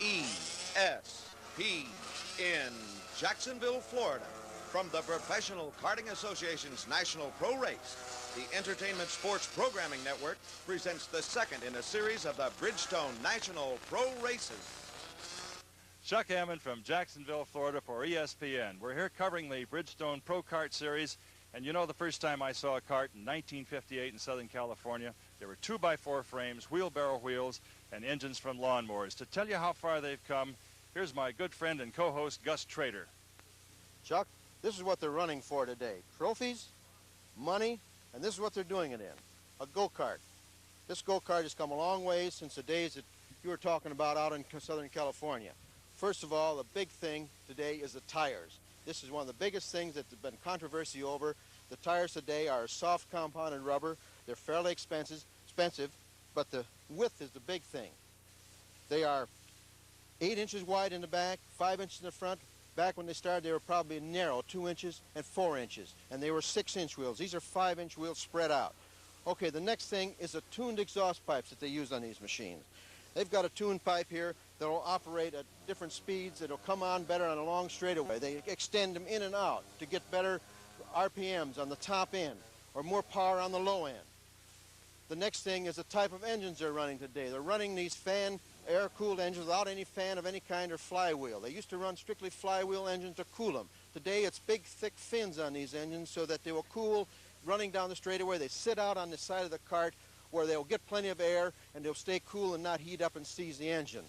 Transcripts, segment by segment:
ESPN, Jacksonville, Florida. From the Professional Karting Association's National Pro Race, the Entertainment Sports Programming Network presents the second in a series of the Bridgestone National Pro Races. Chuck Hammond from Jacksonville, Florida for ESPN. We're here covering the Bridgestone Pro Kart Series. And you know, the first time I saw a kart in 1958 in Southern California, there were 2x4 frames, wheelbarrow wheels, and engines from lawnmowers. To tell you how far they've come, here's my good friend and co-host, Gus Trader. Chuck, this is what they're running for today. Trophies, money, and this is what they're doing it in. A go-kart. This go-kart has come a long way since the days that you were talking about out in Southern California. First of all, the big thing today is the tires. This is one of the biggest things that there's been controversy over. The tires today are soft compounded rubber. They're fairly expensive, but the width is the big thing. They are 8 inches wide in the back, 5 inches in the front. Back when they started, they were probably narrow, 2 inches and 4 inches, and they were 6-inch wheels. These are 5-inch wheels spread out. Okay, the next thing is the tuned exhaust pipes that they use on these machines. They've got a tuned pipe here that will operate at different speeds. It'll come on better on a long straightaway. They extend them in and out to get better RPMs on the top end or more power on the low end. The next thing is the type of engines they're running today. They're running these air-cooled engines without any fan of any kind or flywheel. They used to run strictly flywheel engines to cool them. Today it's big, thick fins on these engines so that they will cool running down the straightaway. They sit out on the side of the kart where they'll get plenty of air and they'll stay cool and not heat up and seize the engine.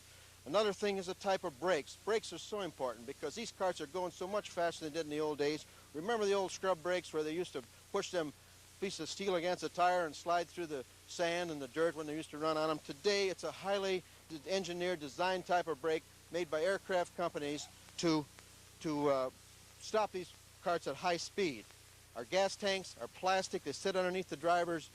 Another thing is the type of brakes. Brakes are so important because these karts are going so much faster than they did in the old days. Remember the old scrub brakes where they used to push them piece of steel against a tire and slide through the sand and the dirt when they used to run on them? Today it's a highly engineered design type of brake made by aircraft companies to stop these karts at high speed. Our gas tanks are plastic. They sit underneath the driver's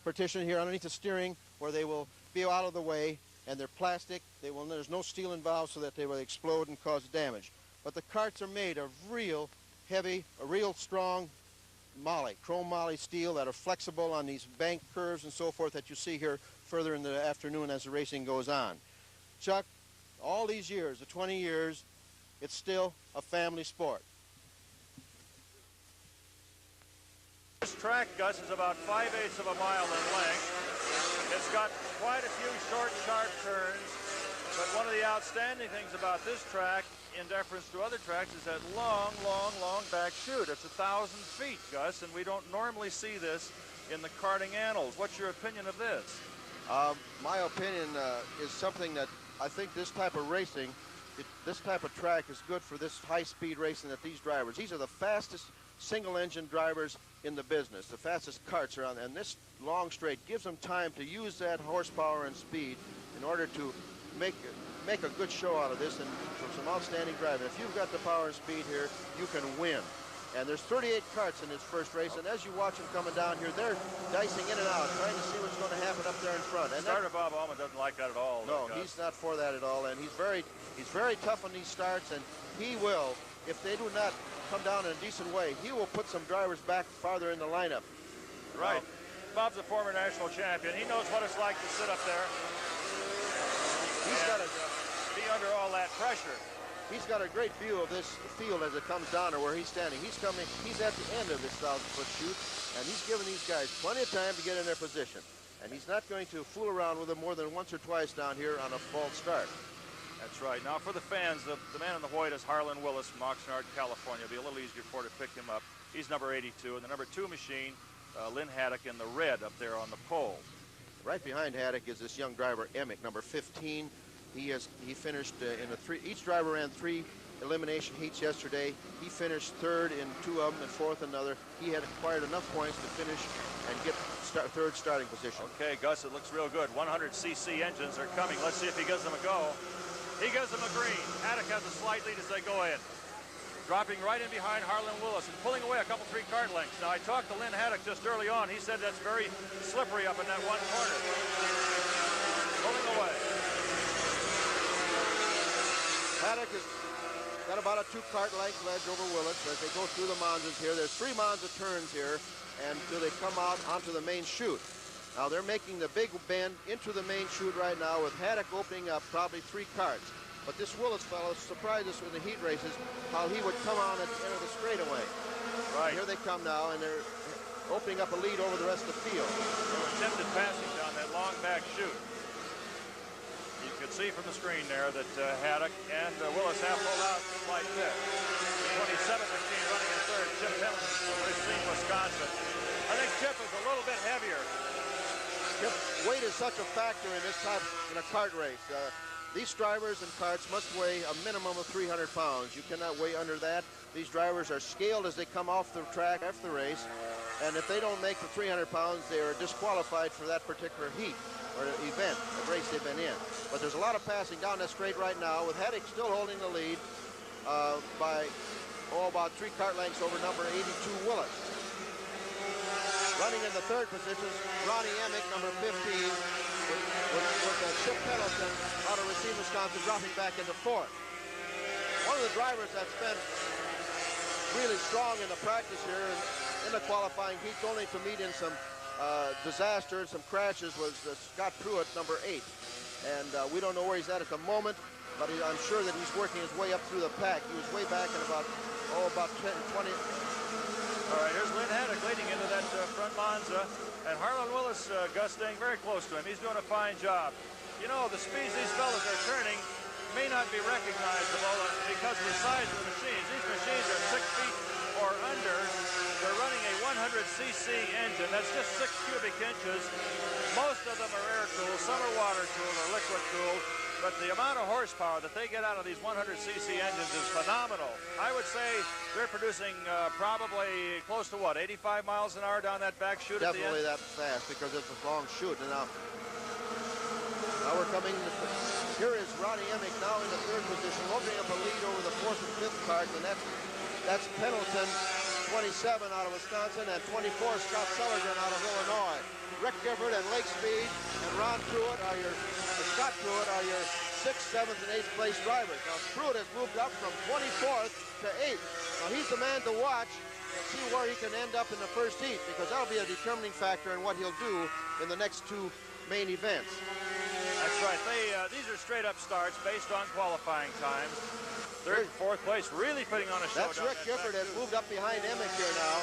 partition here underneath the steering where they will be out of the way, and they're plastic. There's no steel involved so that they will explode and cause damage. But the karts are made of real heavy, real strong chrome moly steel that are flexible on these bank curves and so forth that you see here further in the afternoon as the racing goes on. Chuck, all these years, the 20 years, it's still a family sport. This track, Gus, is about 5/8 of a mile in length. It's got quite a few short, sharp turns, but one of the outstanding things about this track, in deference to other tracks, is that long back chute. It's 1,000 feet, Gus, and we don't normally see this in the karting annals. What's your opinion of this? My opinion is something that I think this type of racing, this type of track is good for this high-speed racing that these drivers. These are the fastest single-engine drivers in the business, the fastest karts around, and this long straight gives them time to use that horsepower and speed in order to make a good show out of this and for some outstanding driving. If you've got the power and speed here, you can win. And there's 38 karts in this first race, and as you watch them coming down here, they're dicing in and out, trying to see what's going to happen up there in front. And Starter Bob Allman doesn't like that at all. No, he's not for that at all, and he's very tough on these starts, and he will, if they do not come down in a decent way, he will put some drivers back farther in the lineup. Right. Bob's a former national champion. He knows what it's like to sit up there. He's got to be under all that pressure. He's got a great view of this field as it comes down to where he's standing. He's at the end of this 1,000-foot chute, and he's giving these guys plenty of time to get in their position. And he's not going to fool around with them more than once or twice down here on a false start. That's right. Now, for the fans, the man in the white is Harlan Willis from Oxnard, California. It'll be a little easier for to pick him up. He's number 82, and the number 2 machine, Lynn Haddock, in the red up there on the pole. Right behind Haddock is this young driver, Emick, number 15. He finished each driver ran 3 elimination heats yesterday. He finished 3rd in 2 of them and 4th in another. He had acquired enough points to finish and get 3rd starting position. Okay, Gus, it looks real good. 100cc engines are coming. Let's see if he gives them a go. He gives them a green. Haddock has a slight lead as they go in. Dropping right in behind Harlan Willis and pulling away a couple 3 kart lengths. Now, I talked to Lynn Haddock just early on. He said that's very slippery up in that one corner. Pulling away. Haddock has got about a 2 kart length ledge over Willis as they go through the Monzas here. There's 3 Monza turns here until they come out onto the main chute. Now they're making the big bend into the main chute right now with Haddock opening up probably 3 karts. But this Willis fellow surprised us in the heat races how he would come on at the end of the straightaway. Right. Here they come now, and they're opening up a lead over the rest of the field. Attempted passing down that long back chute. You can see from the screen there that Haddock and Willis have pulled out like this. The 27 machine running in third, Chip Pendleton from Racine, Wisconsin. I think Chip is a little bit heavier. Chip, weight is such a factor in this type in a kart race. These drivers and karts must weigh a minimum of 300 pounds. You cannot weigh under that. These drivers are scaled as they come off the track after the race, and if they don't make the 300 pounds, they are disqualified for that particular heat or event, the race they've been in. But there's a lot of passing down that straight right now, with Haddock still holding the lead by about 3 kart lengths over number 82 Willis. Running in the third position, Ronnie Emick, number 15, with Chip Pendleton out of Racine, Wisconsin, dropping back into fourth. One of the drivers that's been really strong in the practice here in the qualifying heats, only to meet in some disasters, some crashes, was Scott Pruitt, number 8. And we don't know where he's at the moment, but I'm sure that he's working his way up through the pack. He was way back in about 10, 20. All right, here's Lynn Haddock leading into that front Monza, and Harlan Willis, Gus, staying very close to him. He's doing a fine job. You know, the speeds these fellas are turning may not be recognizable because of the size of the machines. These machines are 6 feet or under. They're running a 100cc engine. That's just 6 cubic inches. Most of them are air-cooled. Some are water-cooled or liquid-cooled. But the amount of horsepower that they get out of these 100cc engines is phenomenal. I would say they're producing probably close to, what, 85 miles an hour down that back chute at the end? Definitely that fast because it's a long chute. And now we're coming to, here is Ronnie Emick now in the third position, opening up a lead over the 4th and 5th cars, and that's Pendleton, 27 out of Wisconsin, and 24 Scott Sullivan out of Illinois. Rick Gifford and Lake Speed and Ron Pruitt are Scott Pruitt are your 6th, 7th, and 8th place drivers. Now Pruitt has moved up from 24th to 8th. Now he's the man to watch and see where he can end up in the first heat, because that'll be a determining factor in what he'll do in the next 2 main events. That's right. These are straight up starts based on qualifying times. 3rd and 4th place really putting on a show. That's Rick Gifford has moved up behind Emick here now.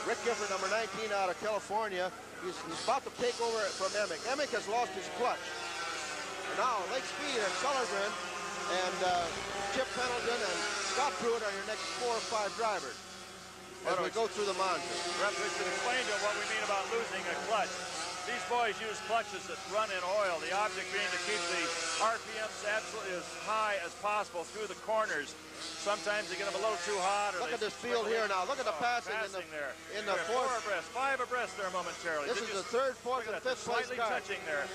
Rick Gifford, number 19 out of California. He's about to take over from Emick. Emick has lost his clutch. And now Lake Speed and Sullivan and Chip Pendleton and Scott Pruitt are your next 4 or 5 drivers as we go through the Monza. Perhaps we should explain to them what we mean about losing a clutch. These boys use clutches that run in oil, the object being to keep the RPMs absolutely as high as possible through the corners. Sometimes they get them a little too hot. Look at this field here now. Look at the passing in the 4th. 5 abreast there momentarily. This is the 3rd, 4th, and 5th place slightly car. touching there.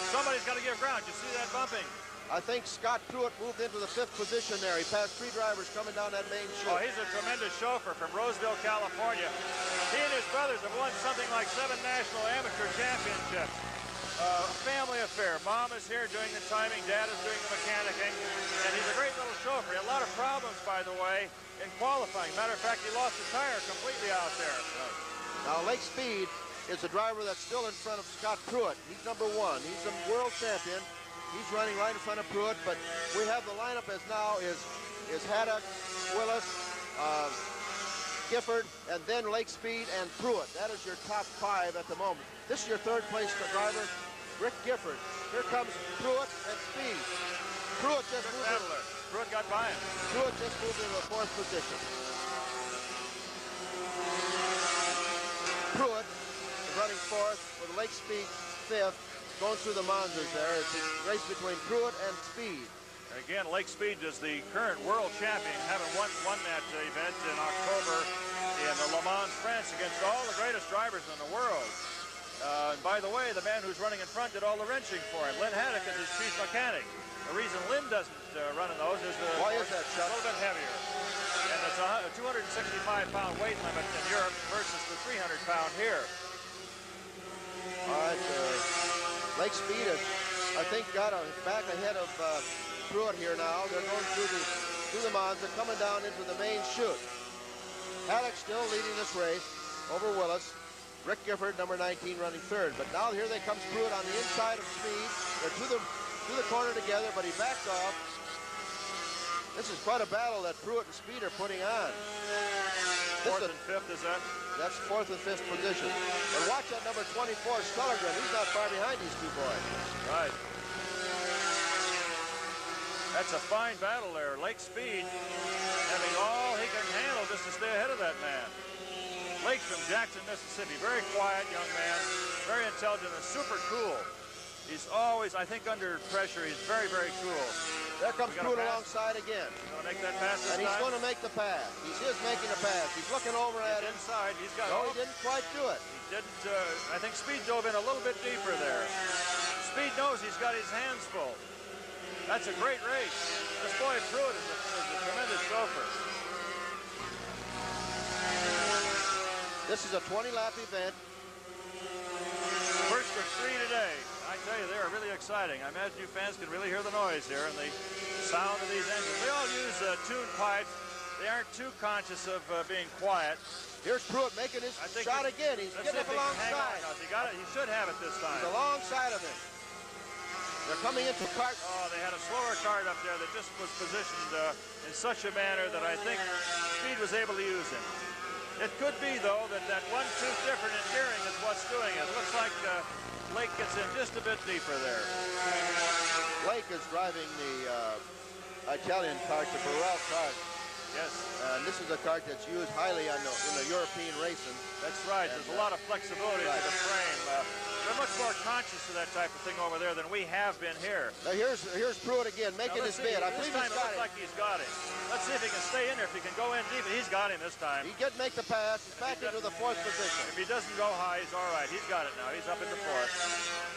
Somebody's got to give ground. You see that bumping? I think Scott Pruitt moved into the 5th position there. He passed 3 drivers coming down that main chute. Oh, he's a tremendous chauffeur from Roseville, California. He and his brothers have won something like 7 national amateur championships. A family affair. Mom is here doing the timing. Dad is doing the mechanicking. And he's a great little chauffeur. He had a lot of problems, by the way, in qualifying. Matter of fact, he lost a tire completely out there. Now, Lake Speed is the driver that's still in front of Scott Pruitt. He's number 1. He's the world champion. He's running right in front of Pruitt, but we have the lineup as now is Haddock, Willis, Gifford, and then Lake Speed and Pruitt. That is your top 5 at the moment. This is your 3rd place driver, Rick Gifford. Here comes Pruitt and Speed. Pruitt just moved in. Pruitt got by him. Pruitt just moved into the 4th position. Pruitt is running 4th with Lake Speed 5th. Going through the Monzas there. It's a race between Pruitt and Speed. Again, Lake Speed is the current world champion, having won that event in October in Le Mans, France, against all the greatest drivers in the world. And by the way, the man who's running in front did all the wrenching for him. Lynn Haddock is his chief mechanic. The reason Lynn doesn't run in those is why is that, Chuck? A little bit heavier. And it's a 265-pound weight limit in Europe versus the 300-pound here. All right. Lake Speed has, I think, got back ahead of Pruitt here now. They're going through the Monza, coming down into the main chute. Haddock still leading this race over Willis. Rick Gifford, number 19, running third. But now here they comes Pruitt on the inside of Speed. They're to the corner together, but he backed off. This is quite a battle that Pruitt and Speed are putting on. Fourth and fifth, is that? That's fourth and fifth position. And watch that number 24, Stelligren. He's not far behind these two boys. Right. That's a fine battle there. Lake Speed having all he can handle just to stay ahead of that man. Lake from Jackson, Mississippi. Very quiet young man. Very intelligent and super cool. He's always, I think, under pressure. He's very, very cool. There comes Pruitt alongside again. He's going to make that pass this time? And he's going to make the pass. He is making the pass. He's looking over at him. Inside. He's got. No, he didn't quite do it. He didn't. I think Speed dove in a little bit deeper there. Speed knows he's got his hands full. That's a great race. This boy Pruitt is a tremendous chauffeur. This is a 20-lap event. First of three today. I tell you, they are really exciting. I imagine you fans can really hear the noise here and the sound of these engines. They all use tuned pipes. They aren't too conscious of being quiet. Here's Pruitt making his shot again. He's getting up alongside. He got it. He should have it this time. He's alongside of him. They're coming into Kart. Oh, they had a slower Kart up there that just was positioned in such a manner that I think Speed was able to use him. It could be, though, that 1-2 different in gearing is what's doing it. It looks like Lake gets in just a bit deeper there. Lake is driving the Italian kart, the Burrell kart. Yes. And this is a kart that's used highly in the European racing. That's right. There's a lot of flexibility to the frame. They're much more conscious of that type of thing over there than we have been here. Now here's Pruitt again, making his bid. I believe he's got it. Like he's got him. Let's see if he can stay in there. If he can go in deep, he's got him this time. He did make the pass. He's back into the fourth position. If he doesn't go high, he's all right. He's got it now. He's up into fourth.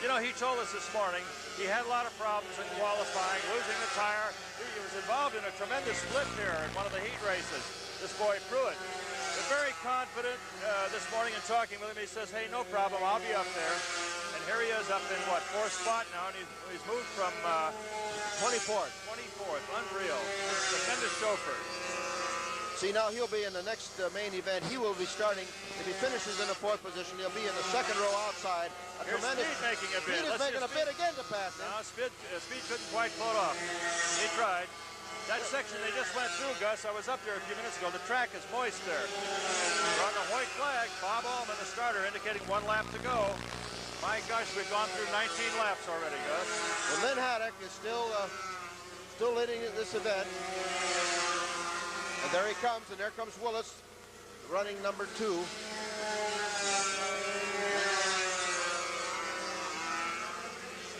You know, he told us this morning he had a lot of problems in qualifying, losing the tire. He was involved in a tremendous split here in one of the heat races. This boy Pruitt. But very confident this morning in talking with him. He says, hey, no problem. I'll be up there. And here he is up in, what, fourth spot now, and he's moved from 24th. 24th. Unreal. Tremendous chauffeur. See, now he'll be in the next main event. He will be starting, if he finishes in the fourth position, he'll be in the second row outside. Here's Speed making a bid. Speed is making a bid again to pass him. No, Speed couldn't quite pull it off. He tried. That section they just went through, Gus, I was up there a few minutes ago. The track is moist there. We're on the white flag. Bob Allman, the starter, indicating 1 lap to go. My gosh, we've gone through 19 laps already, Gus. Well, Lynn Haddock is still leading this event. And there he comes, and there comes Willis, running number 2.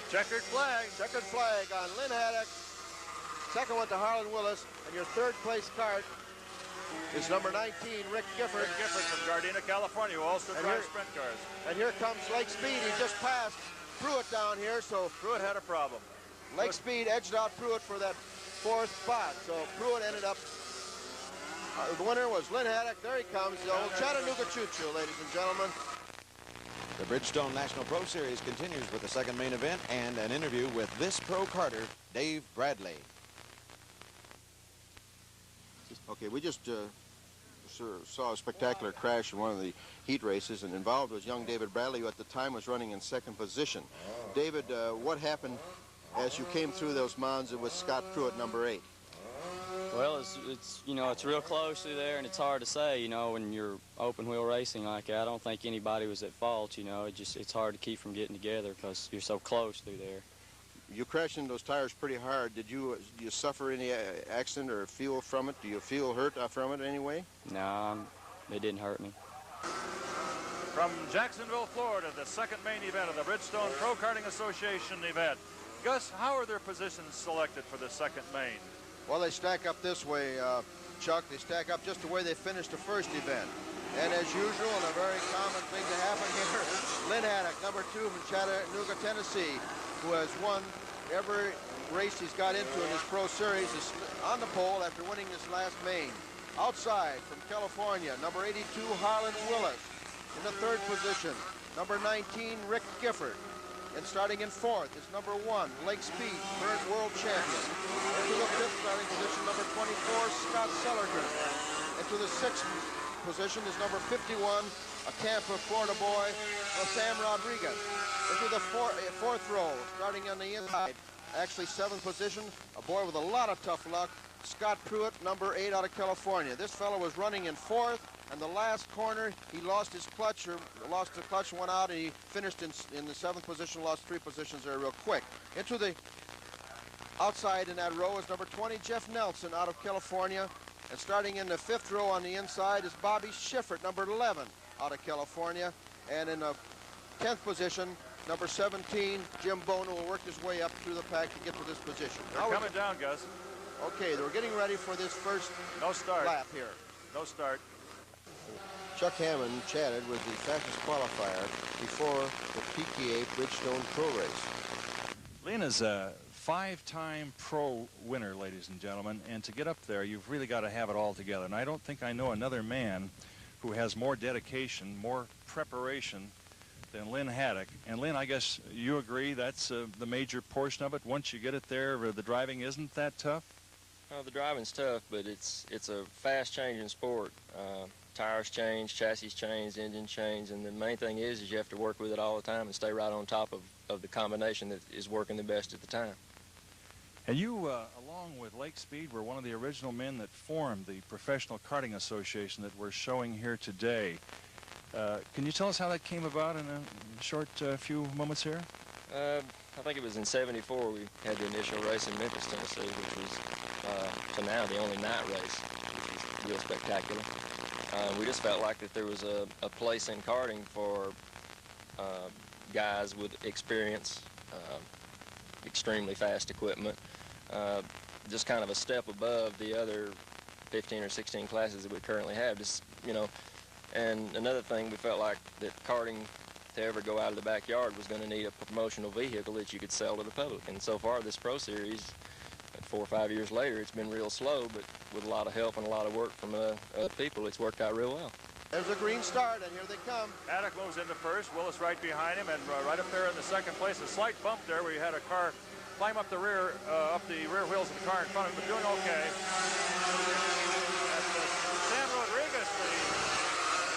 Checkered flag. Checkered flag on Lynn Haddock. Second one to Harlan Willis, and your third place kart is number 19, Rick Gifford. Rick Gifford from Gardena, California, who also drives sprint cars. And here comes Lake Speed. He just passed Pruitt down here, so Pruitt had a problem. Lake Speed edged out Pruitt for that fourth spot. So Pruitt ended up, the winner was Lynn Haddock. There he comes, the old Chattanooga Choo-Choo, ladies and gentlemen. The Bridgestone National Pro Series continues with the second main event and an interview with this pro karter, Dave Bradley. Okay, we just saw a spectacular crash in one of the heat races, and involved was young David Bradley, who at the time was running in second position. David, what happened as you came through those mounds with Scott Pruitt, number 8? Well, it's you know, it's real close through there, and it's hard to say, you know, when you're open wheel racing like that. I don't think anybody was at fault, you know. It's hard to keep from getting together because you're so close through there. You crashed into those tires pretty hard. Did you suffer any accident or feel from it? Do you feel hurt from it anyway? No, it didn't hurt me. From Jacksonville, Florida, the second main event of the Bridgestone Pro Karting Association event. Gus, how are their positions selected for the second main? Well, they stack up this way, Chuck. They stack up just the way they finished the first event. And as usual, and a very common thing to happen here, Lynn Haddock, number 2 from Chattanooga, Tennessee, who has won every race he's got into in this Pro Series, is on the pole after winning this last main. Outside from California, number 82, Harlan Willis. In the third position, number 19, Rick Gifford. And starting in fourth is number 1, Lake Speed, current world champion. Into the fifth starting position, number 24, Scott Stelligren. Into the sixth position is number 51, a Tampa, Florida boy, Sam Rodriguez. Into the fourth row, starting on the inside. Actually, 7th position, a boy with a lot of tough luck, Scott Pruitt, number 8 out of California. This fellow was running in 4th, and the last corner, he lost his clutch, or lost the clutch, went out, and he finished in the 7th position, lost 3 positions there real quick. Into the outside in that row is number 20, Jeff Nelson out of California. And starting in the 5th row on the inside is Bobby Schiffert, number 11 out of California. And in the 10th position, number 17, Jim Bono will work his way up through the pack to get to this position. They're coming down, Gus. Okay, we're getting ready for this first lap here. No start. Chuck Hammond chatted with the fastest qualifier before the PKA Bridgestone Pro Race. Lynn is a 5-time pro winner, ladies and gentlemen, and to get up there, you've really got to have it all together. And I don't think I know another man who has more dedication, more preparation than Lynn Haddock. And Lynn, I guess you agree that's the major portion of it. Once you get it there, the driving isn't that tough? Well, the driving's tough, but it's a fast-changing sport. Tires change, chassis change, engine change, and the main thing is you have to work with it all the time and stay right on top of the combination that is working the best at the time. And you, along with Lake Speed, were one of the original men that formed the Professional Karting Association that we're showing here today. Can you tell us how that came about in a short few moments here? I think it was in '74 we had the initial race in Memphis, Tennessee, which was, to now, the only night race, which was real spectacular. We just felt like that there was a place in karting for guys with experience, extremely fast equipment, just kind of a step above the other 15 or 16 classes that we currently have. Just, you know, and another thing, we felt like that karting to ever go out of the backyard was going to need a promotional vehicle that you could sell to the public. And so far, this Pro Series, 4 or 5 years later, it's been real slow, but with a lot of help and a lot of work from other people, it's worked out real well. There's a green start, and here they come. Haddock moves into first, Willis right behind him, and right up there in the second place, a slight bump there where you had a car climb up the rear wheels of the car in front of him, but doing okay. Sam Rodriguez,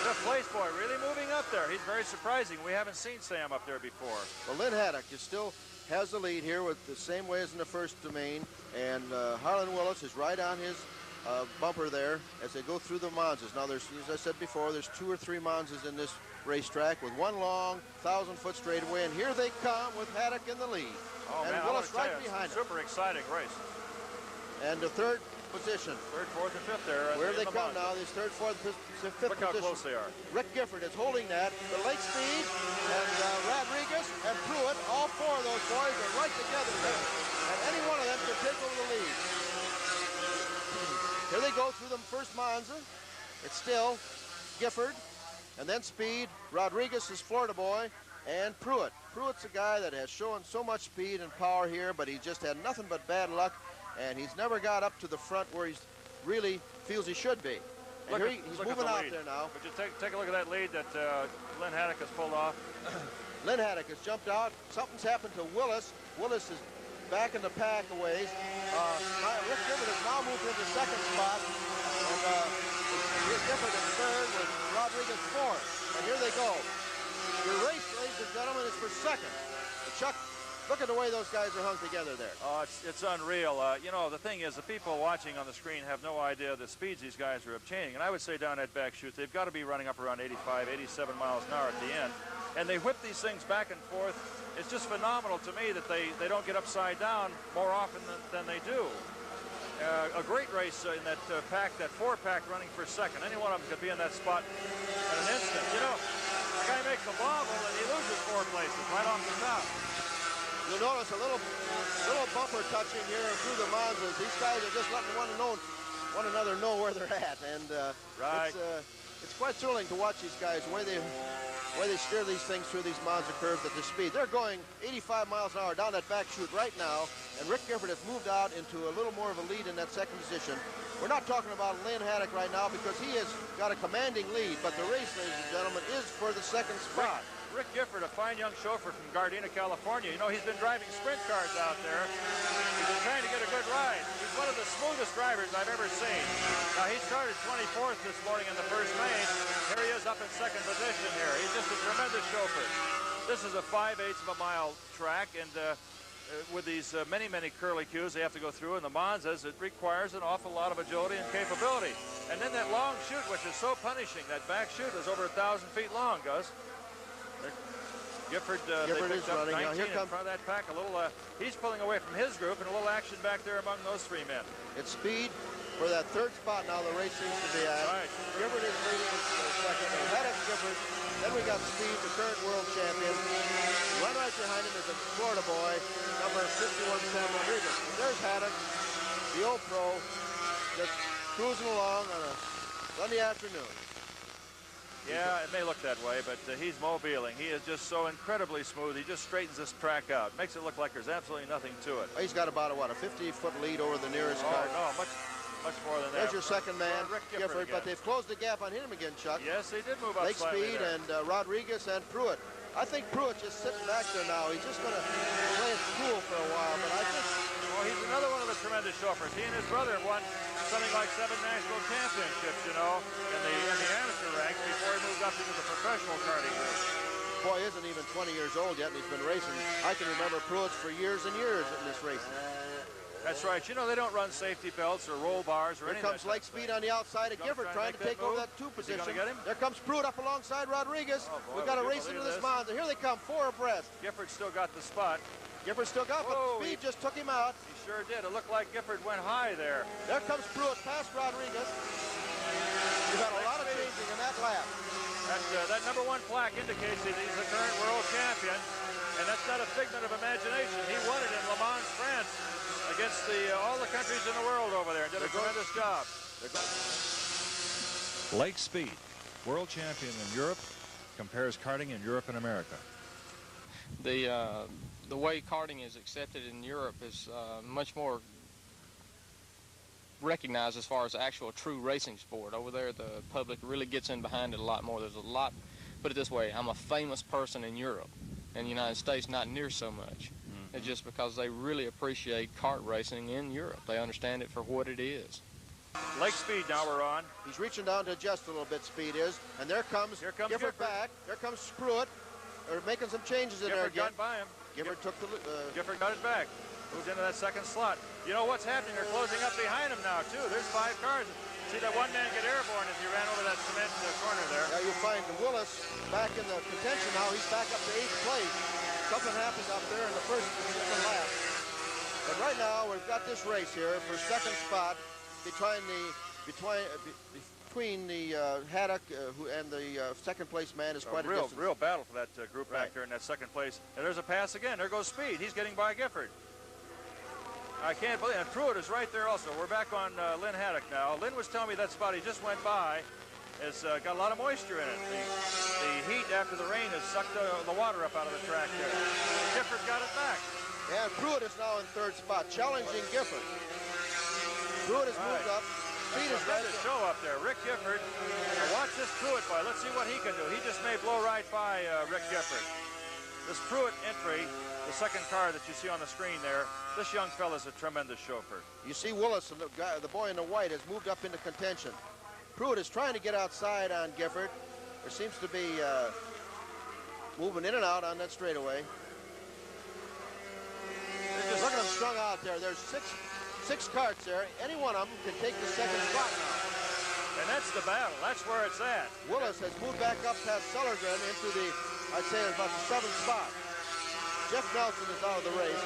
the place boy, really moving up there. He's very surprising. We haven't seen Sam up there before. Well, Lynn Haddock is still has the lead here with the same way as in the first domain, and Harlan Willis is right on his bumper there as they go through the Monzas. Now, there's, as I said before, there's 2 or 3 Monzas in this racetrack with one long 1,000-foot straightaway, and here they come with Haddock in the lead. Oh, and man, Willis right behind him. Super exciting race. And the third position. 3rd, 4th, and 5th there. Where they come now, this 3rd, 4th, 5th position. Look how close they are. Rick Gifford is holding that. The Lake Speed and Rodriguez and Pruitt, all 4 of those boys are right together there. And any one of them can take over the lead. Here they go through the first Monza. It's still Gifford, and then Speed. Rodriguez is Florida boy, and Pruitt. Pruitt's a guy that has shown so much speed and power here, but he just had nothing but bad luck, and he's never got up to the front where he really feels he should be. And he's moving out there now. But you take a look at that lead that Lynn Haddock has pulled off. Lynn Haddock has jumped out. Something's happened to Willis. Willis is back in the pack a ways. Rick Gifford has now moved into 2nd spot. And Rick Gifford in 3rd with Rodriguez 4th. And here they go. The race, ladies and gentlemen, is for 2nd. Chuck, look at the way those guys are hung together there. It's unreal. You know, the thing is, the people watching on the screen have no idea the speeds these guys are obtaining. And I would say down that back chute, they've got to be running up around 85, 87 miles an hour at the end. And they whip these things back and forth. It's just phenomenal to me that they don't get upside down more often than they do. A great race in that pack, that 4-pack running for 2nd. Any one of them could be in that spot in an instant. You know, the guy makes a bobble and he loses 4 places right off the top. You'll notice a little bumper touching here through the Monzas. These guys are just letting one another know where they're at, and right. It's quite thrilling to watch these guys the way they steer these things through these Monza curves at this speed. They're going 85 miles an hour down that back chute right now, and Rick Gifford has moved out into a little more of a lead in that 2nd position. We're not talking about Lynn Haddock right now because he has got a commanding lead, but the race, ladies and gentlemen, is for the 2nd spot. Rick Gifford, a fine young chauffeur from Gardena, California. You know, he's been driving sprint cars out there. He's been trying to get a good ride. He's one of the smoothest drivers I've ever seen. Now, he started 24th this morning in the first main. Here he is up in second position here. He's just a tremendous chauffeur. This is a 5/8 of a mile track, and with these many curlicues they have to go through in the Monzas, it requires an awful lot of agility and capability. And then that long chute, which is so punishing, that back chute is over 1,000 feet long, Gus. Gifford they is picked up running. 19 Now, here in front of that pack. A little, he's pulling away from his group, and a little action back there among those three men. It's speed for that third spot now the race seems to be at. Right. Gifford is leading second. Haddock, Gifford. Then we got Speed, the current world champion. Right behind him is a Florida boy, number 51, Sam Rodriguez. And there's Haddock, the old pro, just cruising along on a Sunday afternoon. Yeah, it may look that way, but he's mobiling. He is just so incredibly smooth. He just straightens this track out. Makes it look like there's absolutely nothing to it. He's got about a 50-foot lead over the nearest car. No, much more than that. There's your second man, Rick Gifford, but they've closed the gap on him again, Chuck. Yes, they did move up Lake slightly Speed there. and Rodriguez and Pruitt. I think Pruitt's just sitting back there now. He's just going to play it cool for a while, but I just... Well, he's another one of the tremendous chauffeurs. He and his brother have won something like 7 national championships, you know, in the amateur ranks before he moved up into the professional karting race. Boy isn't even 20 years old yet, and he's been racing. I can remember Pruitt's for years and years in this racing. That's right. You know, they don't run safety belts or roll bars or Here anything. comes Lake Speed on the outside of Gifford, trying to take over that 2 position. Get him? There comes Pruitt up alongside Rodriguez. Oh, boy, We've got a would you race into believe this Monza. Here they come, 4 abreast. Gifford still got the spot. Gifford still got, but Whoa, Speed just took him out. He sure did. It looked like Gifford went high there. There comes Pruitt past Rodriguez. We've had a lot of changing in that lap. That number 1 plaque indicates that he's the current world champion, and that's not a figment of imagination. He won it in Le Mans, France, against all the countries in the world over there, and did a tremendous job. Lake Speed, world champion in Europe, compares karting in Europe and America. The way karting is accepted in Europe is much more recognized as far as actual true racing sport. Over there, the public really gets in behind it a lot more. There's a lot, put it this way, I'm a famous person in Europe. In the United States, not near so much. It's just because they really appreciate kart racing in Europe. They understand it for what it is. Lake Speed now we're on. He's reaching down to adjust a little bit, Speed is. And there comes Gifford back. There comes Pruitt. They're making some changes in there again. Gifford got by him. Gifford took the... Gifford got it back. Moves into that second slot. You know what's happening? They're closing up behind him now, too. There's 5 cars. See that one man get airborne as he ran over that cement corner there. Yeah, you'll find Willis back in the contention now. He's back up to 8th place. Something happened up there in the first and second lap. But right now, we've got this race here for second spot between the Haddock and the second place man is quite a distance. Real battle for that group back there in that second place. And there's a pass again. There goes Speed. He's getting by Gifford. I can't believe it. And Pruitt is right there also. We're back on Lynn Haddock now. Lynn was telling me that spot he just went by has got a lot of moisture in it. The heat after the rain has sucked the water up out of the track there. Gifford got it back. Yeah, and Pruitt is now in third spot, challenging Gifford. Pruitt has moved up. Speed is right to show up there. Rick Gifford. Now watch this Pruitt boy. Let's see what he can do. He just may blow right by Rick Gifford. This Pruitt entry, the second car that you see on the screen there, this young fella's a tremendous chauffeur. You see Willis, the boy in the white, has moved up into contention. Pruitt is trying to get outside on Gifford. There seems to be moving in and out on that straightaway. Look at them strung out there. There's six karts there. Any one of them can take the second spot now. And that's the battle. That's where it's at. Willis has moved back up past Sellergren into the, I'd say, about the 7th spot. Jeff Nelson is out of the race.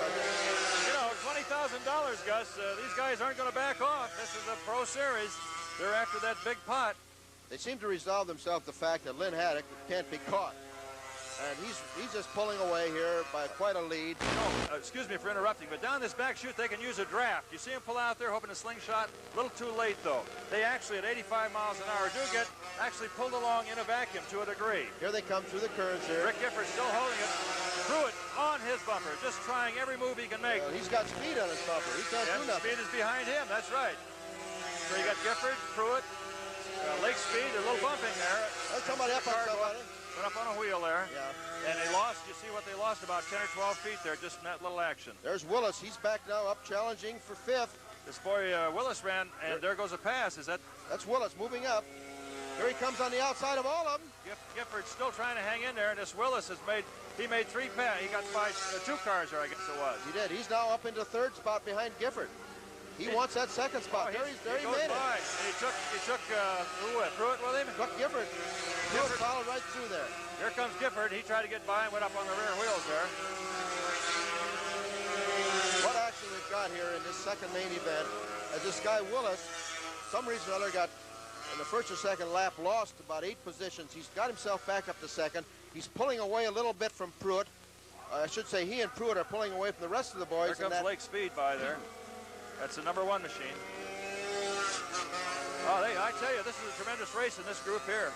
You know, $20,000, Gus. These guys aren't going to back off. This is a pro series. They're after that big pot. They seem to resolve themselves the fact that Lynn Haddock can't be caught. And he's just pulling away here by quite a lead. No, excuse me for interrupting, but down this back chute, they can use a draft. You see him pull out there, hoping to slingshot. A little too late, though. They actually, at 85 miles an hour, do get actually pulled along in a vacuum to a degree. Here they come through the curves here. Rick Gifford still holding it. Pruitt on his bumper, just trying every move he can make. He's got speed on his bumper. He can't do nothing. Speed is behind him, that's right. So you got Gifford, Pruitt, Lake Speed, a little bumping there. There's somebody up on somebody. went up on a wheel there. Yeah. And they lost, you see what they lost, about 10 or 12 feet there, just in that little action. There's Willis. He's back now up challenging for 5th. This boy Willis ran, and there goes a pass. That's Willis moving up. Here he comes on the outside of all of them. Gifford's still trying to hang in there, and this Willis made 3 passes. He got 2 cars there, I guess it was. He did. He's now up into 3rd spot behind Gifford. He wants that 2nd spot. There he made it. And he took Pruitt with him? Took Gifford. Gifford followed right through there. Here comes Gifford. He tried to get by and went up on the rear wheels there. What action we've got here in this second main event as this guy Willis, some reason or other, got in the 1st or 2nd lap lost about 8 positions. He's got himself back up to 2nd. He's pulling away a little bit from Pruitt. I should say he and Pruitt are pulling away from the rest of the boys. Here comes Lake Speed by there. That's the #1 machine. Oh, I tell you, this is a tremendous race in this group here.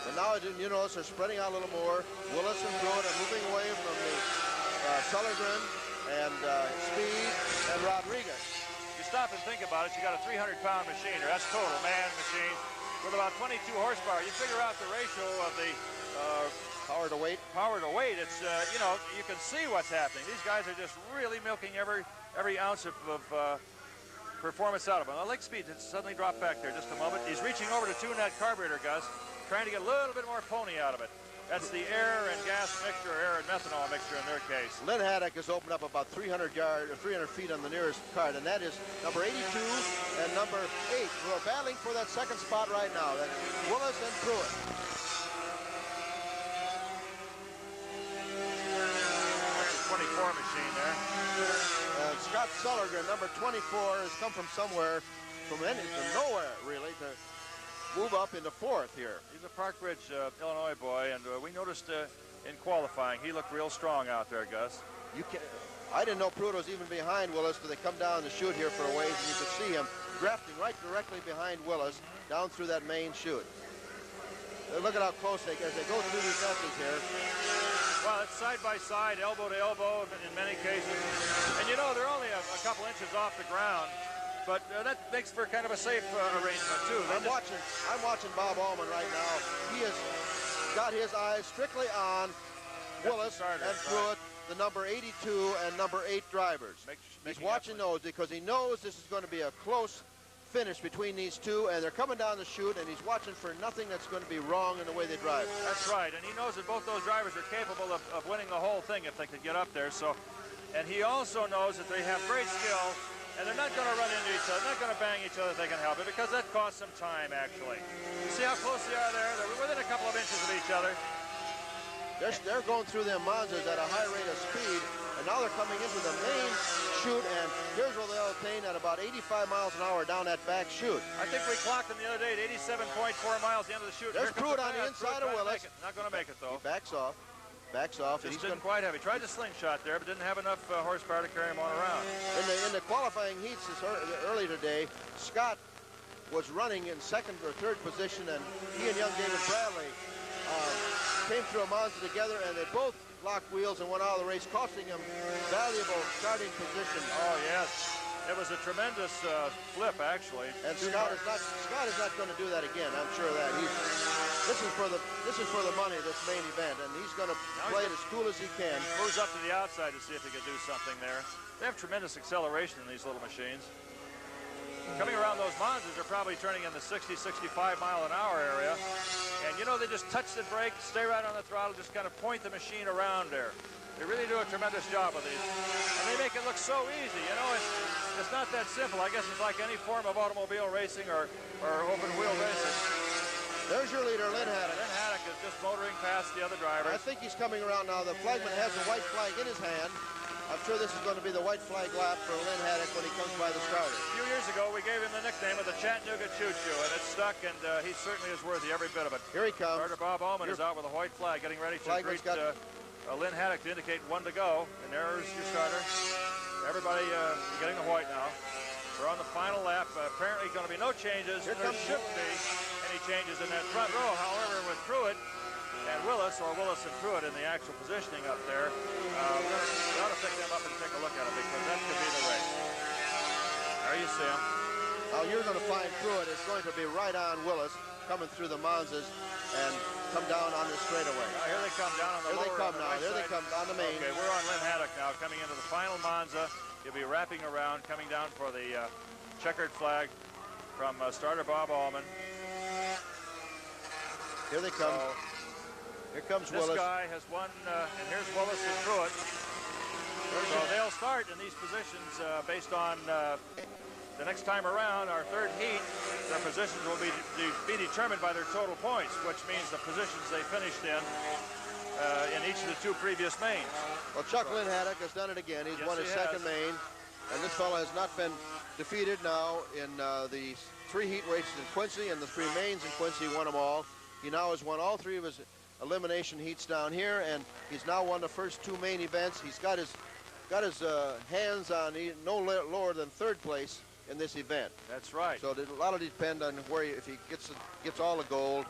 But now you notice they're spreading out a little more. Willis and Pruitt are moving away from the Sullivan and Speed and Rodriguez. You stop and think about it, you got a 300-pound machine, or that's total man machine, with about 22 horsepower. You figure out the ratio of the power to weight. It's you can see what's happening. These guys are just really milking every ounce of performance out of them. Now, Lake Speed suddenly dropped back there just a moment. He's reaching over to tune that carburetor, Gus, trying to get a little bit more pony out of it. That's the air and gas mixture, air and methanol mixture in their case. Lynn Haddock has opened up about 300 feet on the nearest cart, and that is number 82 and number 8, who are battling for that 2nd spot right now. That's Willis and Pruitt. That's a 24 machine there. Scott Sullivan, number 24, has come from somewhere, from nowhere, really, to move up into 4th here. He's a Park Ridge, Illinois boy, and we noticed in qualifying, he looked real strong out there, Gus. I didn't know Pruitt was even behind Willis, but they come down the chute here for a ways, and you can see him drafting right directly behind Willis down through that main chute. Look at how close as they go through these messes here. Well, it's side by side, elbow to elbow in many cases. And you know, they're only a couple inches off the ground, but that makes for kind of a safe arrangement, too. I'm watching Bob Allman right now. He has got his eyes strictly on Willis and Pruitt, the number 82 and number 8 drivers. He's watching those because he knows this is going to be a close finish between these two, and they're coming down the chute, and he's watching for nothing that's going to be wrong in the way they drive. That's right, and he knows that both those drivers are capable of winning the whole thing if they could get up there. And he also knows that they have great skill, and they're not going to run into each other, not going to bang each other if they can help it, because that costs some time, actually. You see how close they are there? They're within a couple of inches of each other. They're going through them Monzas at a high rate of speed, and now they're coming into the main chute, and here's where they'll attain at about 85 miles an hour down that back chute. I think we clocked them the other day at 87.4 miles at the end of the chute. There's Pruitt on the inside of Willis. Not going to make it, though. He backs off. Just didn't quite have. He tried to slingshot there, but didn't have enough horsepower to carry him on around. In the qualifying heats early today, Scott was running in 2nd or 3rd position, and he and young David Bradley came through a Monza together, and they both locked wheels and went out of the race, costing him valuable starting position. Oh, yes. It was a tremendous flip, actually. And Scott is not going to do that again. I'm sure of that. This is for the money, this main event, and he's going to play it as cool as he can. Moves up to the outside to see if he can do something there. They have tremendous acceleration in these little machines. Coming around those Monzas, they're probably turning in the 60, 65 mile an hour area. And you know, they just touch the brake, stay right on the throttle, just kind of point the machine around there. They really do a tremendous job with these. And they make it look so easy. You know, it's not that simple. I guess it's like any form of automobile racing or open wheel racing. There's your leader, Lynn Haddock. Lynn Haddock is just motoring past the other drivers. I think he's coming around now. The flagman has a white flag in his hand. I'm sure this is going to be the white flag lap for Lynn Haddock when he comes by the starter. A few years ago, we gave him the nickname of the Chattanooga Choo-Choo, and it's stuck, and he certainly is worthy every bit of it. Here he comes. Starter Bob Allman is out with a white flag, getting ready to greet Lynn Haddock to indicate 1 to go. And there's your starter. Everybody getting the white now. We're on the final lap. Apparently going to be no changes. There shouldn't be any changes in that front row. However, with Pruitt and Willis, or Willis and Pruitt in the actual positioning up there, we ought to pick them up and take a look at it, because that could be the race. There you see him. Now you're going to find Pruitt is going to be right on Willis coming through the Monzas, and come down on this straightaway. Here they come down on the Here they lower come on the now. right Here they side. come down the main. Okay, we're on Lynn Haddock now, coming into the final Monza. He'll be wrapping around, coming down for the checkered flag from starter Bob Allman. Here they come. So, here comes this Willis. guy has won, and here's Willis and Pruitt. So they'll start in these positions based on the next time around, our third heat. Their positions will be determined by their total points, which means the positions they finished in each of the two previous mains. Well, Chuck Lynn Haddock has done it again. He's won his second main, and this fellow has not been defeated now in the 3 heat races in Quincy and the 3 mains in Quincy. He won them all. He now has won all 3 of his elimination heats down here, and he's now won the first 2 main events. He's got his hands on no lower than 3rd place in this event. That's right. So a lot will depend on where if he gets all the gold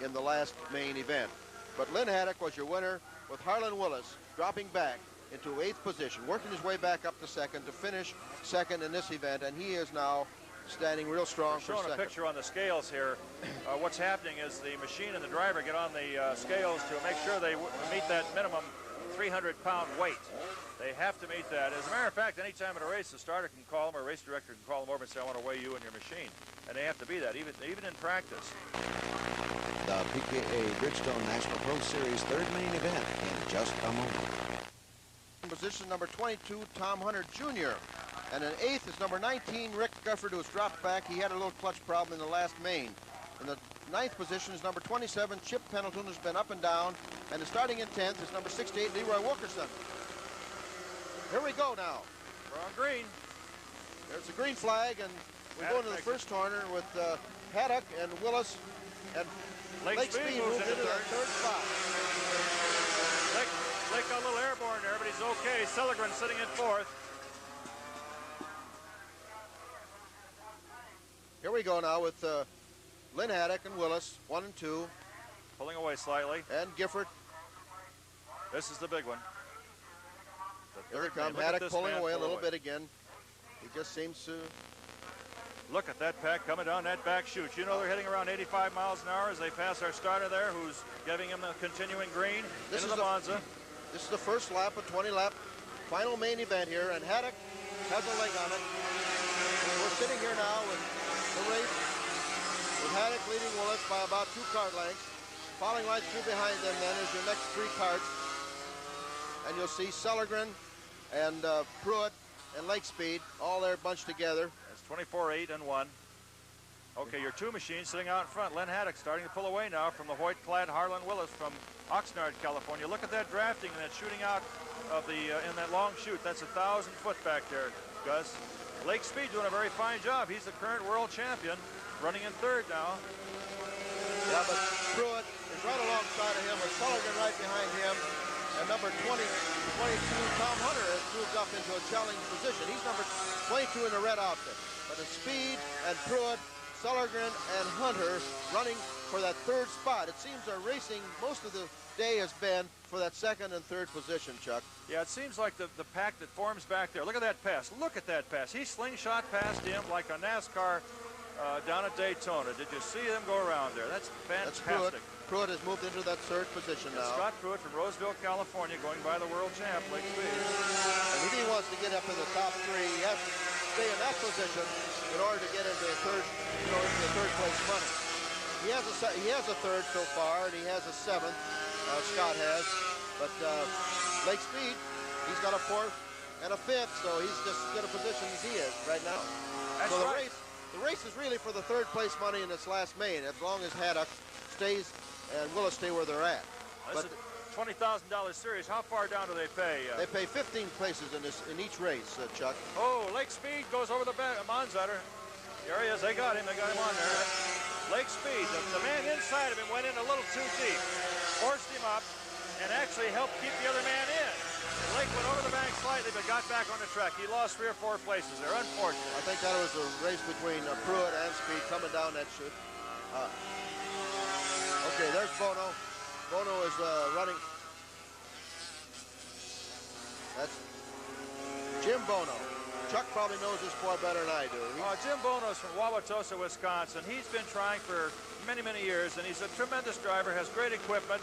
in the last main event. But Lynn Haddock was your winner, with Harlan Willis dropping back into 8th position, working his way back up to 2nd to finish 2nd in this event, and he is now standing real strong for showing 2nd. a picture on the scales here. What's happening is the machine and the driver get on the scales to make sure they meet that minimum 300-pound weight. They have to meet that. As a matter of fact, any time at a race, the starter can call them, or a race director can call them over and say, I want to weigh you and your machine. And they have to be that, even in practice. The PKA Bridgestone National Pro Series third main event in just a moment. Position number 22, Tom Hunter Jr. And in 8th is number 19, Rick Gufford, who's dropped back. He had a little clutch problem in the last main. In the 9th position is number 27, Chip Pendleton, who's been up and down. And starting in 10th is number 68, Leroy Wilkerson. Here we go now. We're on green. There's the green flag, and we go into the first corner with Haddock and Willis, and Lake Speed moves into the 3rd spot. Lake got a little airborne there, but he's okay. Seligren sitting in 4th. Here we go now with Lynn Haddock and Willis, 1 and 2. Pulling away slightly. And Gifford. This is the big one. Here they come. Haddock pulling away a little bit again. He just seems to... Look at that pack coming down that back chute. You know they're hitting around 85 miles an hour as they pass our starter there, who's giving him a continuing green into the Monza. This is the first lap, a 20-lap final main event here, and Haddock has a leg on it. We're sitting here now with the race, with Haddock leading Willis by about 2 kart lengths. Following right through behind them then is your next 3 karts. And you'll see Seligren and Pruitt and Lake Speed all there bunched together. It's 24, 8, and 1. Okay, your 2 machines sitting out in front. Len Haddock starting to pull away now from the white-clad Harlan Willis from Oxnard, California. Look at that drafting and that shooting out of the in that long chute. That's 1,000 foot back there, Gus. Lake Speed doing a very fine job. He's the current world champion, running in 3rd now. Yeah, but Pruitt is right alongside of him with Seligren right behind him. And number 22, Tom Hunter, has moved up into a challenging position. He's number 22 in the red outfit. But it's Speed and Pruitt, Seligren and Hunter running for that 3rd spot. It seems our racing most of the day has been for that 2nd and 3rd position, Chuck. Yeah, it seems like the pack that forms back there. Look at that pass. Look at that pass. He slingshot past him like a NASCAR down at Daytona. Did you see them go around there? That's fantastic. Pruitt has moved into that 3rd position now. Scott Pruitt from Roseville, California, going by the world champ, Lake Speed. And if he wants to get up in the top 3, he has to stay in that position in order to get into the 3rd, into the 3rd place money. He has a 3rd so far, and he has a 7th. Scott has, but Lake Speed, he's got a 4th and a 5th, so he's just as good a position as he is right now. That's so right. The race is really for the 3rd place money in this last main, as long as Haddock stays and Willis stay where they're at. This is a $20,000 series. How far down do they pay? They pay 15 places in each race, Chuck. Oh, Lake Speed goes over the Monza. There he is. They got him on there. Lake Speed, the man inside of him went in a little too deep, forced him up, and actually helped keep the other man in. And Lake went over the bank slightly, but got back on the track. He lost 3 or 4 places there, unfortunately. I think that was a race between Pruitt and Speed coming down that chute. Okay, there's Bono. Bono is running. That's Jim Bono. Chuck probably knows this boy better than I do. Jim Bono's from Wauwatosa, Wisconsin. He's been trying for many, many years, and he's a tremendous driver, has great equipment.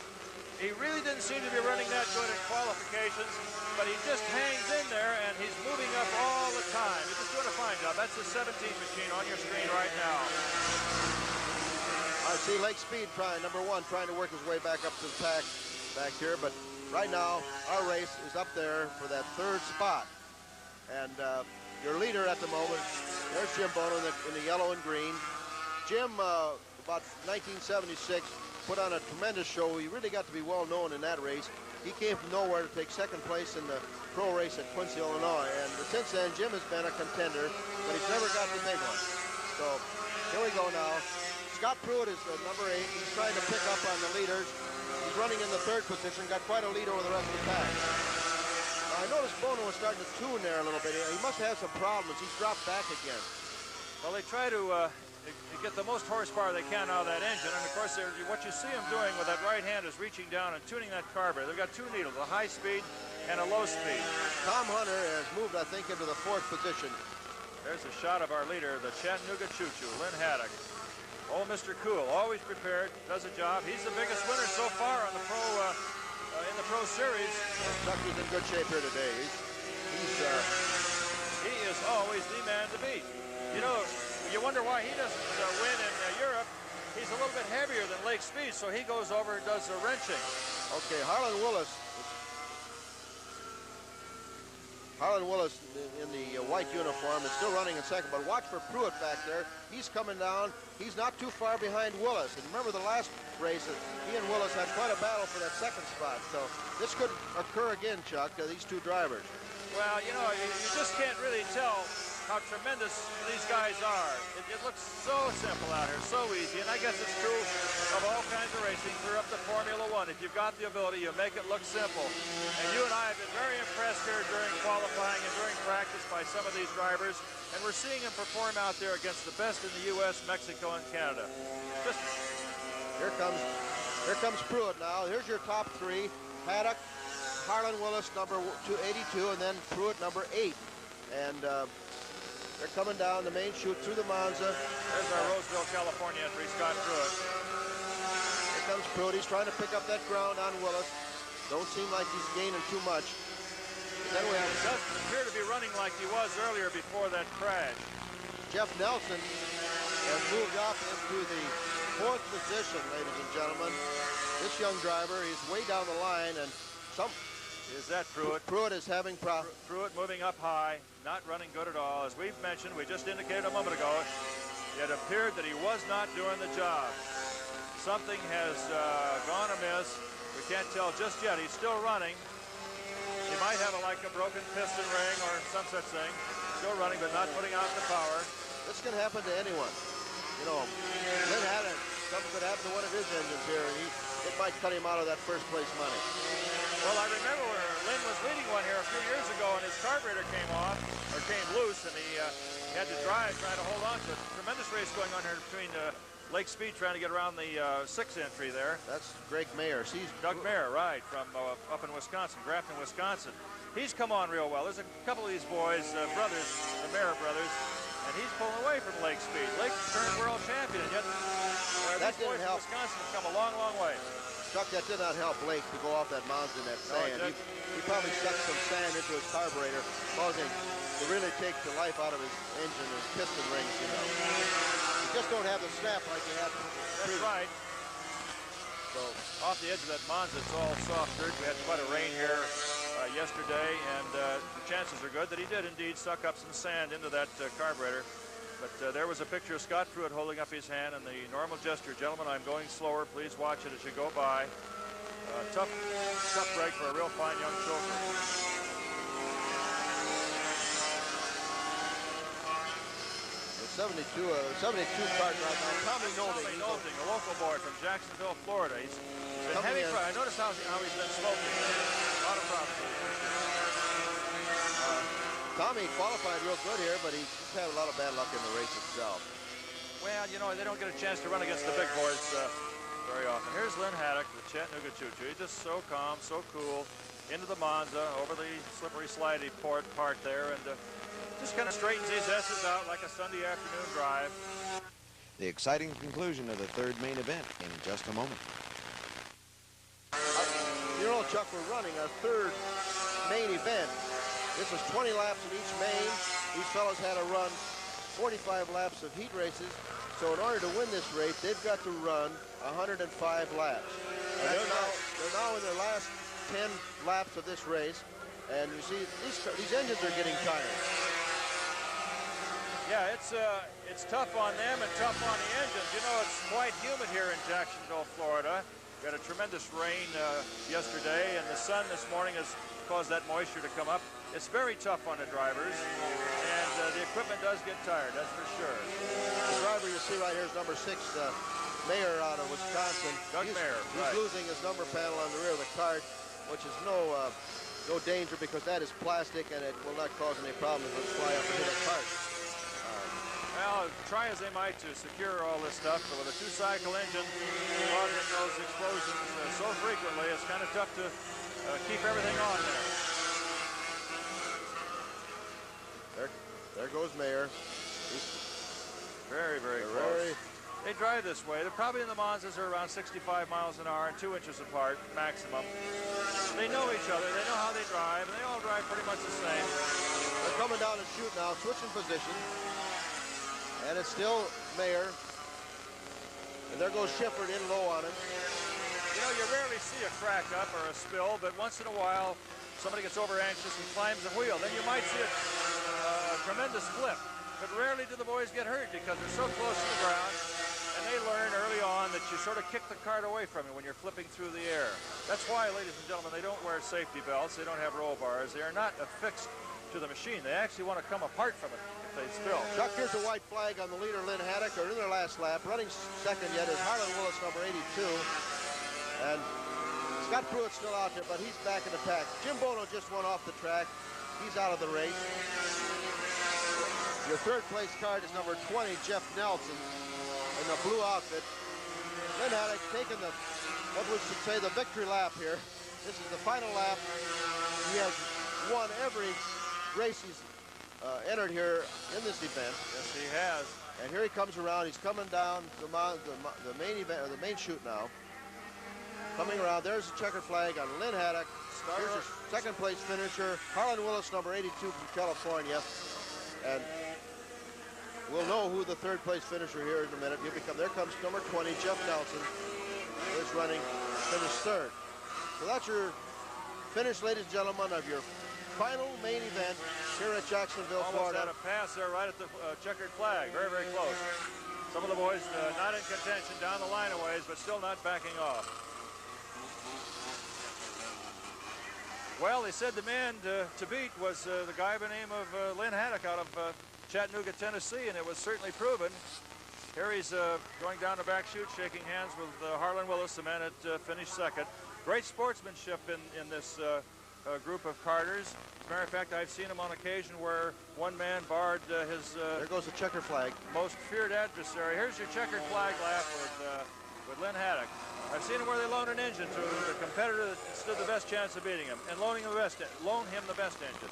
He really didn't seem to be running that good in qualifications, but he just hangs in there, and he's moving up all the time. He's just doing a fine job. That's the 17 machine on your screen right now. I see Lake Speed trying, number 1, trying to work his way back up to the pack back here, but right now our race is up there for that 3rd spot. And your leader at the moment, there's Jim Bono in the yellow and green. Jim, about 1976, put on a tremendous show. He really got to be well known in that race. He came from nowhere to take 2nd place in the pro race at Quincy, Illinois. And since then, Jim has been a contender, but he's never got the big one. So here we go now. Scott Pruitt is number 8. He's trying to pick up on the leaders. He's running in the 3rd position, got quite a lead over the rest of the pack. Now, I noticed Bono was starting to tune there a little bit. He must have some problems. He's dropped back again. Well, they try to get the most horsepower they can out of that engine, and of course, what you see them doing with that right hand is reaching down and tuning that carburetor. They've got 2 needles, a high speed and a low speed. Tom Hunter has moved, I think, into the 4th position. There's a shot of our leader, the Chattanooga Choo-Choo, Lynn Haddock. Oh, Mr. Cool, always prepared, does a job. He's the biggest winner so far on the in the Pro Series. Chucky's in good shape here today. He is always the man to beat. You know, you wonder why he doesn't win in Europe. He's a little bit heavier than Lake Speed, so he goes over and does the wrenching. Okay, Harlan Willis in the white uniform is still running in 2nd, but watch for Pruitt back there. He's coming down. He's not too far behind Willis. And remember the last race, he and Willis had quite a battle for that 2nd spot. So this could occur again, Chuck, these 2 drivers. Well, you know, you just can't really tell how tremendous these guys are. It looks so simple out here, so easy, and I guess it's true of all kinds of racing. We're up to Formula One. If you've got the ability, you make it look simple. And you and I have been very impressed here during qualifying and during practice by some of these drivers, and we're seeing them perform out there against the best in the U.S., Mexico, and Canada. Here comes Pruitt now. Here's your top 3. Haddock, Harlan Willis, number 82, and then Pruitt, number 8. And they're coming down the main chute through the Monza. There's our Roseville, California entry, Scott Pruitt. Here comes Pruitt. He's trying to pick up that ground on Willis. Don't seem like he's gaining too much. Then we have... He doesn't appear to be running like he was earlier before that crash. Jeff Nelson has moved up into the 4th position, ladies and gentlemen. This young driver, he's way down the line, and Is that Pruitt? Pruitt is having problems. Pruitt moving up high, not running good at all. As we've mentioned, we just indicated a moment ago, it appeared that he was not doing the job. Something has gone amiss. We can't tell just yet. He's still running. He might have like a broken piston ring or some such thing. Still running, but not putting out the power. This can happen to anyone. You know, Lynn Haddock, something could happen to one of his engines here, and it might cut him out of that 1st place money. Well, I remember where Lynn was leading one here a few years ago, and his carburetor came off, or came loose, and he had to drive, trying to hold on to it. Tremendous race going on here between Lake Speed trying to get around the 6th entry there. That's Greg Mayer. Doug Mayer, right, from up in Wisconsin, Grafton, Wisconsin. He's come on real well. There's a couple of these boys, brothers, the Mayer brothers, and he's pulling away from Lake Speed. Lake turned world champion, and yet that these boys didn't help. from Wisconsin have come a long, long way. Chuck, that did not help Blake to go off that Monza in that sand. No, he probably sucked some sand into his carburetor, causing to really take the life out of his engine and piston rings, you know. You just don't have the snap like you had. That's right. So off the edge of that Monza, it's all soft dirt. We had quite a rain here yesterday, and the chances are good that he did indeed suck up some sand into that carburetor. But there was a picture of Scott Pruitt holding up his hand and the normal gesture. Gentlemen, I'm going slower. Please watch it as you go by. Tough break for a real fine young chauffeur. 72 Kart right now. Tommy Nolding, a local boy from Jacksonville, Florida. He's been heavy. I noticed how he's been smoking. A lot of problems. Tommy qualified real good here, but he's had a lot of bad luck in the race itself. Well, you know, they don't get a chance to run against the big boys very often. Here's Lynn Haddock, the Chattanooga Choo-Choo. He's just so calm, so cool. Into the Monza, over the slippery, slidey part there, and Just kind of straightens these S's out like a Sunday afternoon drive. The exciting conclusion of the third main event in just a moment. You know, Chuck, we're running our third main event. This is 20 laps in each main. These fellows had to run 45 laps of heat races. So in order to win this race, they've got to run 105 laps. And they're now in their last 10 laps of this race. And you see, these engines are getting tired. Yeah, it's tough on them and tough on the engines. You know, it's quite humid here in Jacksonville, Florida. We had a tremendous rain yesterday, and the sun this morning has caused that moisture to come up. It's very tough on the drivers, and the equipment does get tired, that's for sure. The driver you see right here is number 6, Mayer out of Wisconsin. Doug Mayer, He's losing his number panel on the rear of the Kart, which is no danger because that is plastic and it will not cause any problems if it fly up and hit a Kart. Well, try as they might to secure all this stuff, but with a two-cycle engine causing those explosions so frequently, it's kind of tough to keep everything on there. There goes Mayer. Very, very close. They drive this way. They're probably in the Monzas are around 65 miles an hour and 2 inches apart, maximum. They know each other. They know how they drive, and they all drive pretty much the same. They're coming down to shoot now, switching position. And it's still Mayer. And there goes Shifford in low on him. You know, you rarely see a crack up or a spill, but once in a while, somebody gets over anxious and climbs the wheel. Then you might see a tremendous flip. But rarely do the boys get hurt because they're so close to the ground. And they learn early on that you sort of kick the cart away from you when you're flipping through the air. That's why, ladies and gentlemen, they don't wear safety belts. They don't have roll bars. They are not affixed to the machine. They actually want to come apart from it if they spill. Chuck, here's a white flag on the leader, Lynn Haddock. They're in their last lap. Running second yet is Harlan Willis, number 82. And Scott Pruitt's still out there, but he's back in the pack. Jim Bono just went off the track. He's out of the race. Your third place card is number 20, Jeff Nelson, in the blue outfit. Lynn Haddock taking the, what we should say, the victory lap here. This is the final lap. He has won every race he's entered here in this event. Yes, he has. And here he comes around. He's coming down the main event, or the main chute now. Coming around. There's the checkered flag on Lynn Haddock. Here's your second place finisher, Harlan Willis, number 82 from California. And we'll know who the third place finisher here in a minute. There comes number 20, Jeff Nelson, who's running, finished third. So that's your finish, ladies and gentlemen, of your final main event here at Jacksonville, Florida. Almost had a pass there right at the checkered flag. Very, very close. Some of the boys not in contention down the line a ways, but still not backing off. Well, they said the man to beat was the guy by the name of Lynn Haddock out of Chattanooga, Tennessee, and it was certainly proven. Here he's going down the back chute, shaking hands with Harlan Willis, the man that finished second. Great sportsmanship in this group of karters. As a matter of fact, I've seen him on occasion where one man barred his there goes the checker flag. Most feared adversary. Here's your checkered flag lap with Lynn Haddock. I've seen him where they loan an engine to the competitor that stood the best chance of beating him and loan him the best engine.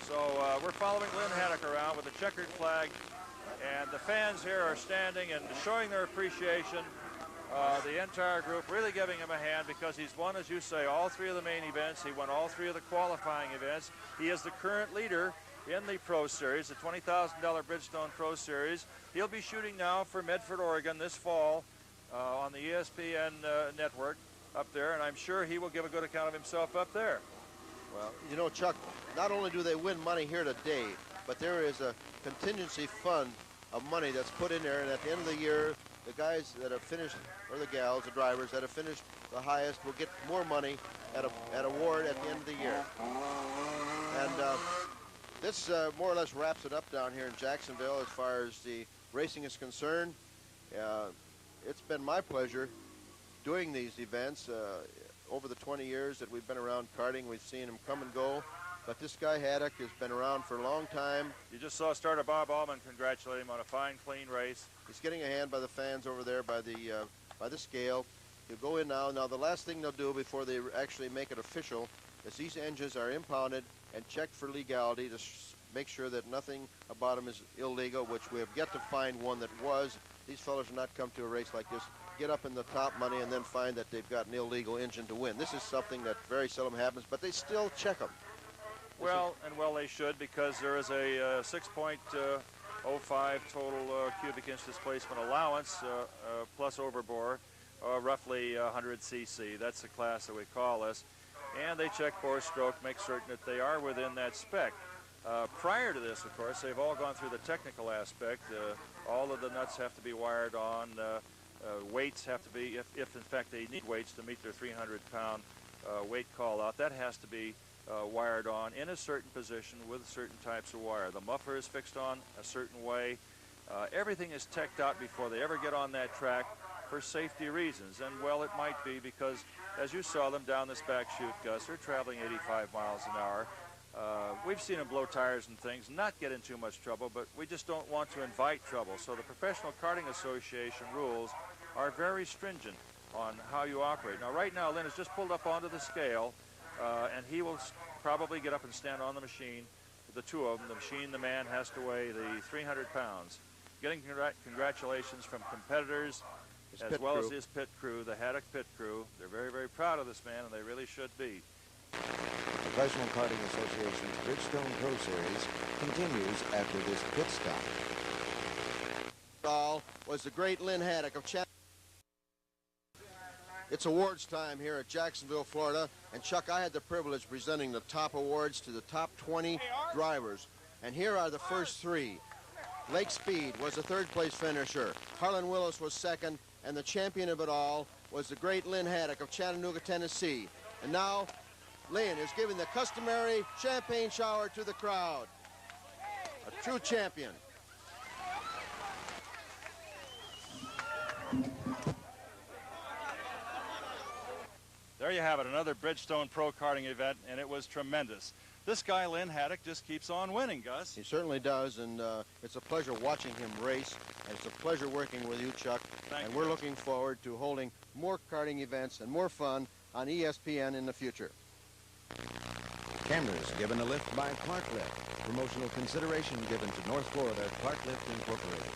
So we're following Lynn Haddock around with a checkered flag, and the fans here are standing and showing their appreciation. The entire group really giving him a hand because he's won, as you say, all three of the main events. He won all three of the qualifying events. He is the current leader in the Pro Series, the $20,000 Bridgestone Pro Series. He'll be shooting now for Medford, Oregon this fall on the ESPN network up there, and I'm sure he will give a good account of himself up there. Well, you know, Chuck, not only do they win money here today, but there is a contingency fund of money that's put in there, and at the end of the year, the guys that have finished, or the gals, the drivers that have finished the highest will get more money at award at the end of the year. And this more or less wraps it up down here in Jacksonville as far as the racing is concerned. It's been my pleasure doing these events. Over the 20 years that we've been around karting, we've seen them come and go. But this guy Haddock has been around for a long time. You just saw starter Bob Allman congratulate him on a fine, clean race. He's getting a hand by the fans over there by the scale. He'll go in now. Now the last thing they'll do before they actually make it official is these engines are impounded and checked for legality to make sure that nothing about them is illegal, which we have yet to find one that was. These fellows will not come to a race like this, get up in the top money, and then find that they've got an illegal engine to win. This is something that very seldom happens, but they still check them. Well, they should, because there is a 6.05 total cubic inch displacement allowance plus overbore, roughly 100 cc. That's the class that we call this. And they check bore stroke, make certain that they are within that spec. Prior to this, of course, they've all gone through the technical aspect. All of the nuts have to be wired on. Weights have to be, if in fact they need weights to meet their 300-pound weight call out, that has to be wired on in a certain position with certain types of wire. The muffler is fixed on a certain way. Everything is teched out before they ever get on that track for safety reasons. And well, it might be because, as you saw them down this back chute, Gus, they're traveling 85 miles an hour. We've seen them blow tires and things, not get in too much trouble, but we just don't want to invite trouble. So the Professional Karting Association rules are very stringent on how you operate. Now, right now, Lynn has just pulled up onto the scale, and he will probably get up and stand on the machine. The two of them, the machine, the man, has to weigh the 300 pounds. Getting congratulations from competitors, as well as his pit crew, the Haddock pit crew. They're very, very proud of this man, and they really should be. The Professional Karting Association's Bridgestone Pro Series continues after this pit stop. All was the great Lynn Haddock of It's awards time here at Jacksonville, Florida, and Chuck, I had the privilege of presenting the top awards to the top 20 drivers, and here are the first three. Lake Speed was the third-place finisher. Harlan Willis was second, and the champion of it all was the great Lynn Haddock of Chattanooga, Tennessee. And now, Lynn is giving the customary champagne shower to the crowd. A true champion. There you have it, another Bridgestone Pro Karting event, and it was tremendous. This guy, Lynn Haddock, just keeps on winning, Gus. He certainly does, and it's a pleasure watching him race, and it's a pleasure working with you, Chuck. Thank you. We're looking forward to holding more karting events and more fun on ESPN in the future. Cameras given a lift by Clark Lift. Promotional consideration given to North Florida Clark Lift Incorporated.